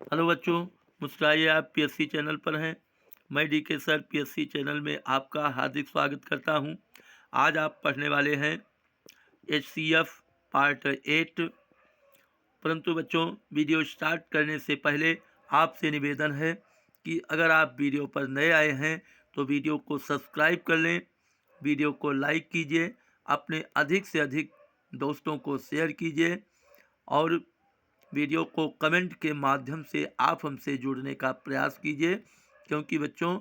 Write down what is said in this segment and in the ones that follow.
Hello बच्चों, मुस्कुराइए। आप PSC channel पर हैं। मैं डीके सर पीएससी चैनल में आपका हार्दिक स्वागत करता हूं। आज आप पढ़ने वाले हैं एचसीएफ पार्ट 8। परंतु बच्चों, वीडियो स्टार्ट करने से पहले आपसे निवेदन है कि अगर आप वीडियो पर नए आए हैं तो वीडियो को सब्सक्राइब कर लें, वीडियो को लाइक कीजिए, अपने अधिक से अधिक दोस्तों को शेयर कीजिए और वीडियो को कमेंट के माध्यम से आप हमसे जुड़ने का प्रयास कीजिए, क्योंकि बच्चों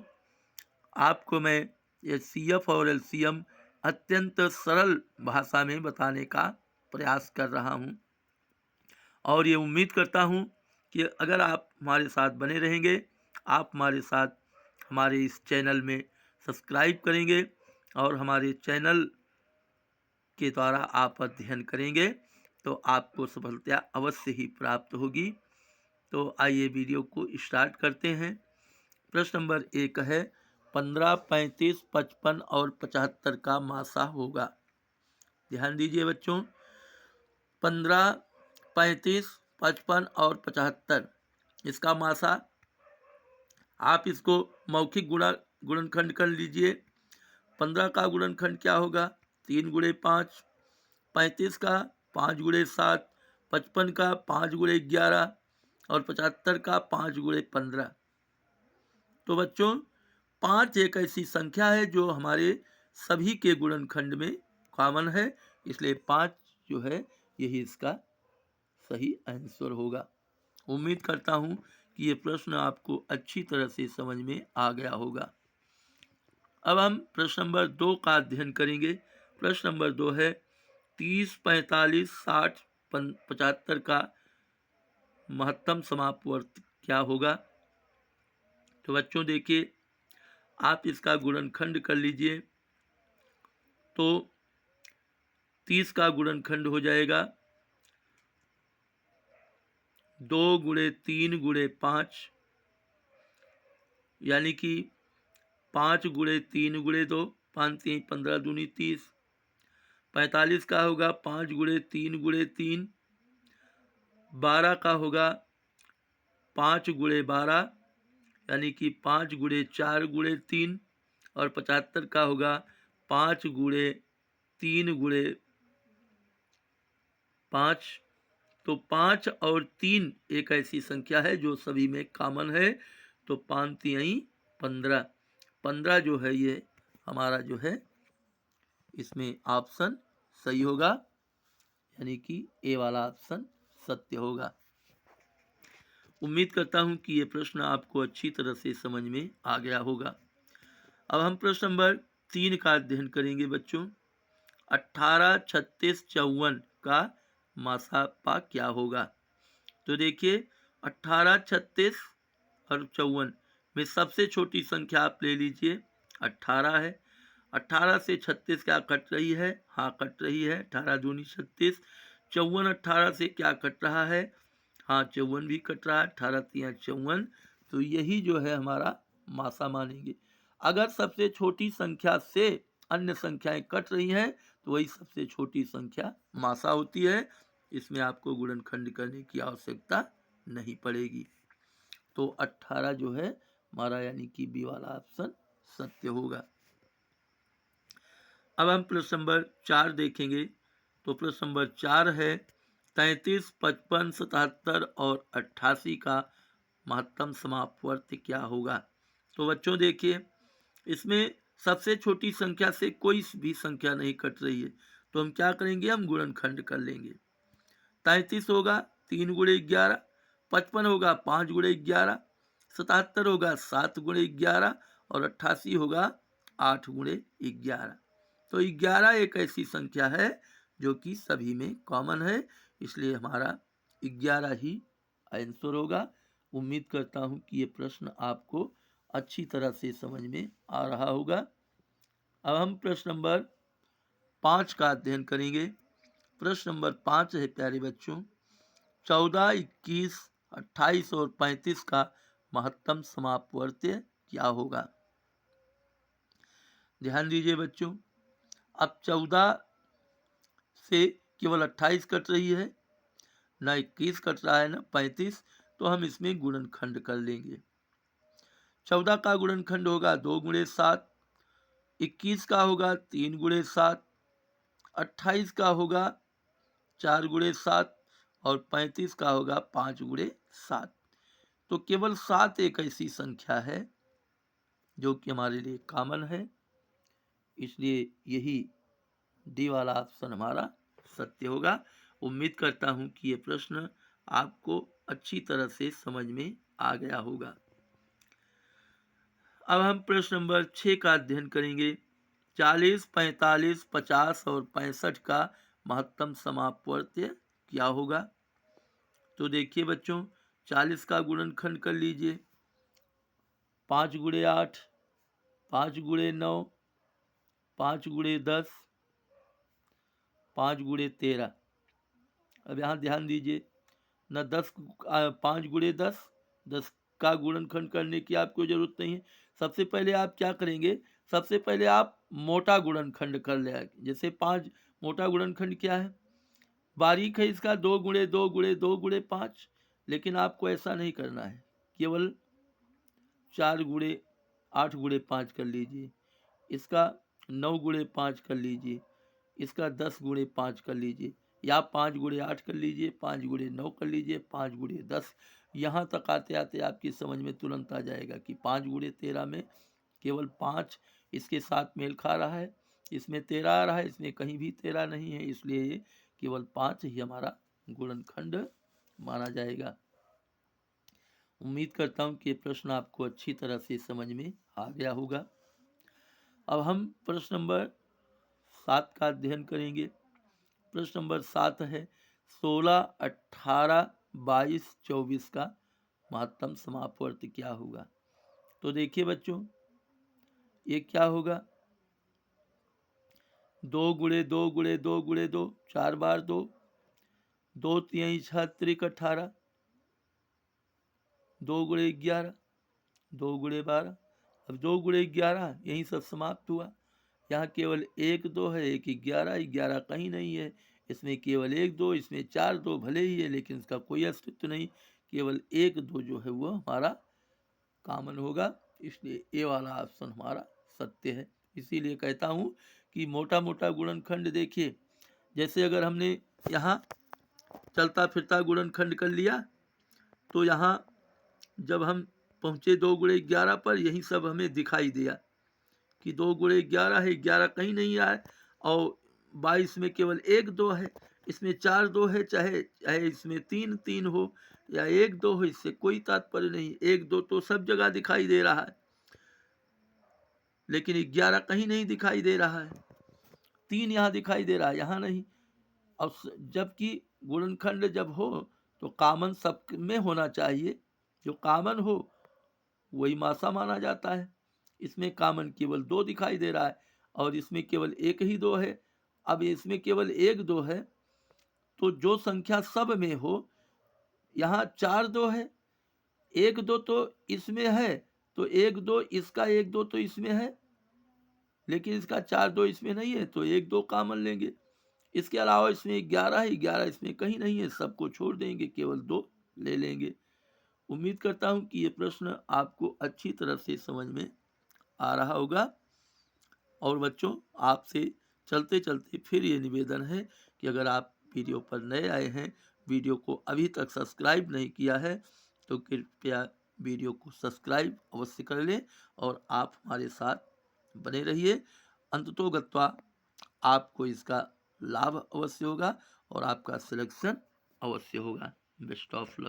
आपको मैं एचसीएफ और एलसीएम अत्यंत सरल भाषा में बताने का प्रयास कर रहा हूं और ये उम्मीद करता हूं कि अगर आप हमारे साथ बने रहेंगे, आप हमारे साथ हमारे इस चैनल में सब्सक्राइब करेंगे और हमारे चैनल के द्वारा आप अध्ययन करेंगे तो आपको सफलता अवश्य ही प्राप्त होगी। तो आइए वीडियो को स्टार्ट करते हैं। प्रश्न नंबर 1 है 15, 35, 55 और 75 का मासा होगा। ध्यान दीजिए बच्चों, 15, 35, 55 और 75 इसका मासा आप इसको मौखिक गुणनखंड कर लीजिए। 15 का गुणनखंड क्या होगा? 3 गुणे 5। 35 का 5 गुणे 7। 55 का 5 गुणे 11 और 75 का 5 गुणे 15। तो बच्चों 5 एक ऐसी संख्या है जो हमारे सभी के गुणनखंड में कॉमन है, इसलिए 5 जो है यही इसका सही आंसर होगा। उम्मीद करता हूं कि ये प्रश्न आपको अच्छी तरह से समझ में आ गया होगा। अब हम प्रश्न नंबर 2 का अध्ययन करेंगे। प्रश्न नंबर 2 है 30, 45, 60, 75 का महत्तम समापवर्त क्या होगा? तो बच्चों देखिए, आप इसका गुणनखंड कर लीजिए तो 30 का गुणनखंड हो जाएगा 2 गुणे 3 गुणे 5, यानी कि 5 गुणे 3 गुणे 2, 5 3 15 दूनी 30। 45 का होगा 5 गुणे 3 गुणे 3। 12 का होगा 5 गुणे 12, यानी कि 5 गुणे 4 गुणे 3। और 75 का होगा 5 गुणे 3 गुणे 5। तो 5 और 3 एक ऐसी संख्या है जो सभी में कॉमन है, तो 5 3 15। 15 जो है ये हमारा जो है इसमें ऑप्शन सही होगा, यानी कि ए वाला ऑप्शन सत्य होगा। उम्मीद करता हूं कि ये प्रश्न आपको अच्छी तरह से समझ में आ गया होगा। अब हम प्रश्न नंबर 3 का अध्ययन करेंगे बच्चों। 18, 36, 54 का मासापा क्या होगा? तो देखिए 18, 36 और 54 में सबसे छोटी संख्या आप ले लीजिए, 18 है। 18 से 36 क्या कट रही है? हाँ कट रही है, 18 दूनी 36। 54 18 से क्या कट रहा है? हाँ 54 भी कट रहा है, 18 3 54। तो यही जो है हमारा मासा मानेंगे। अगर सबसे छोटी संख्या से अन्य संख्याएं कट रही हैं तो वही सबसे छोटी संख्या मासा होती है। इसमें आपको गुणनखंड करने की आवश्यकता नहीं पड़ेगी। तो 18 जो है हमारा यानी कि बी वाला ऑप्शन सत्य होगा। अब हम प्रश्न नंबर 4 देखेंगे। तो प्रश्न नंबर 4 है 33, 55, 77 और 88 का महत्तम समापवर्त क्या होगा? तो बच्चों देखिए, इसमें सबसे छोटी संख्या से कोई भी संख्या नहीं कट रही है, तो हम क्या करेंगे? हम गुणनखंड कर लेंगे। 33 होगा 3 गुणे 11। 55 होगा 5 गुणे 11। 77 होगा 7 गुणे 11 और 88 होगा 8 गुणे 11। तो 11 एक ऐसी संख्या है जो कि सभी में कॉमन है, इसलिए हमारा 11 ही आंसर होगा। उम्मीद करता हूं कि ये प्रश्न आपको अच्छी तरह से समझ में आ रहा होगा। अब हम प्रश्न नंबर 5 का अध्ययन करेंगे। प्रश्न नंबर 5 है प्यारे बच्चों 14, 21, 28 और 35 का महत्तम समापवर्त्य क्या होगा? ध्यान दीजिए बच्चों, अब 14 से केवल 28 कट रही है, ना 21 कट रहा है ना 35, तो हम इसमें गुणनखंड कर लेंगे। 14 का गुणनखंड होगा 2 गुणे 7, 21 का होगा 3 गुणे 7, 28 का होगा 4 गुणे 7 और 35 का होगा 5 गुणे 7। तो केवल 7 एक ऐसी संख्या है जो कि हमारे लिए कॉमन है, इसलिए यही डी वाला ऑप्शन हमारा सत्य होगा। उम्मीद करता हूं कि ये प्रश्न आपको अच्छी तरह से समझ में आ गया होगा। अब हम प्रश्न नंबर 6 का अध्ययन करेंगे। 40, 45, 50 और 65 का महत्तम समापवर्त्य क्या होगा? तो देखिए बच्चों, 40 का गुणनखंड कर लीजिए, 5 गुणे 8, 5 गुणे 9, 5 गुणे 10, 5 गुणे 13। अब यहाँ ध्यान दीजिए, न 5 गुणे 10 का गुणनखंड करने की आपको जरूरत नहीं है। सबसे पहले आप क्या करेंगे, सबसे पहले आप मोटा गुणनखंड कर ले। जैसे 5 मोटा गुणनखंड क्या है, बारीक है इसका 2 गुणे 2 गुणे 2 गुणे 5, लेकिन आपको ऐसा नहीं करना है, केवल 4 गुणे 8 गुणे 5 कर लीजिए, इसका 9 गुणे 5 कर लीजिए, इसका 10 गुणे 5 कर लीजिए, या 5 गुणे 8 कर लीजिए, 5 गुणे 9 कर लीजिए, 5 गुणे 10। यहाँ तक आते आते आपकी समझ में तुरंत आ जाएगा कि 5 गुणे 13 में केवल 5 इसके साथ मेल खा रहा है, इसमें 13 आ रहा है, इसमें कहीं भी 13 नहीं है, इसलिए ये केवल 5 ही हमारा गुणनखंड माना जाएगा। उम्मीद करता हूँ कि प्रश्न आपको अच्छी तरह से समझ में आ गया होगा। अब हम प्रश्न नंबर 7 का अध्ययन करेंगे। प्रश्न नंबर 7 है 16, 18, 22, 24 का महत्तम समापवर्त्य क्या होगा? तो देखिए बच्चों, ये क्या होगा, 2 गुणे 2 गुणे 2 गुणे 2, 4 बार 2, 2 तिहाई 6 त्रिक 18, 2 गुणे 11, 2 गुणे 12। अब 2 गुणे 11 यही सब समाप्त हुआ। यहाँ केवल 1 2 है, 1 11, 11 कहीं नहीं है, इसमें केवल 1 2, इसमें 4 2 भले ही है लेकिन इसका कोई अस्तित्व नहीं, केवल 1 2 जो है वो हमारा कॉमन होगा, इसलिए ए वाला ऑप्शन हमारा सत्य है। इसीलिए कहता हूँ कि मोटा मोटा गुणनखंड देखिए, जैसे अगर हमने यहाँ चलता फिरता गुणनखंड कर लिया तो यहाँ जब हम पहुँचे 2 गुणे 11 पर, यही सब हमें दिखाई दिया कि 2 गुणे 11 है, 11 कहीं नहीं आए, और 22 में केवल 1 2 है, इसमें 4 2 है, चाहे इसमें 3 3 हो या 1 2 हो, इससे कोई तात्पर्य नहीं। 1 2 तो सब जगह दिखाई दे रहा है, लेकिन 11 कहीं नहीं दिखाई दे रहा है, 3 यहाँ दिखाई दे रहा है, यहाँ नहीं। अब जबकि गुणनखंड जब हो तो कॉमन सब में होना चाहिए, जो कॉमन हो वही मासा माना जाता है। इसमें कॉमन केवल 2 दिखाई दे रहा है और इसमें केवल 1 ही 2 है। अब इसमें केवल 1 2 है, तो जो संख्या सब में हो, यहाँ 4 2 है, 1 2 तो इसमें है, तो 1 2 इसका 1 2 तो इसमें है, लेकिन इसका 4 2 इसमें नहीं है, तो 1 2 कॉमन लेंगे। इसके अलावा इसमें 11 है, 11 इसमें कहीं नहीं है, सबको छोड़ देंगे, केवल 2 ले लेंगे। उम्मीद करता हूं कि ये प्रश्न आपको अच्छी तरह से समझ में आ रहा होगा। और बच्चों, आपसे चलते चलते फिर ये निवेदन है कि अगर आप वीडियो पर नए आए हैं, वीडियो को अभी तक सब्सक्राइब नहीं किया है, तो कृपया वीडियो को सब्सक्राइब अवश्य कर लें और आप हमारे साथ बने रहिए। अंततोगत्वा आपको इसका लाभ अवश्य होगा और आपका सिलेक्शन अवश्य होगा। Best of luck.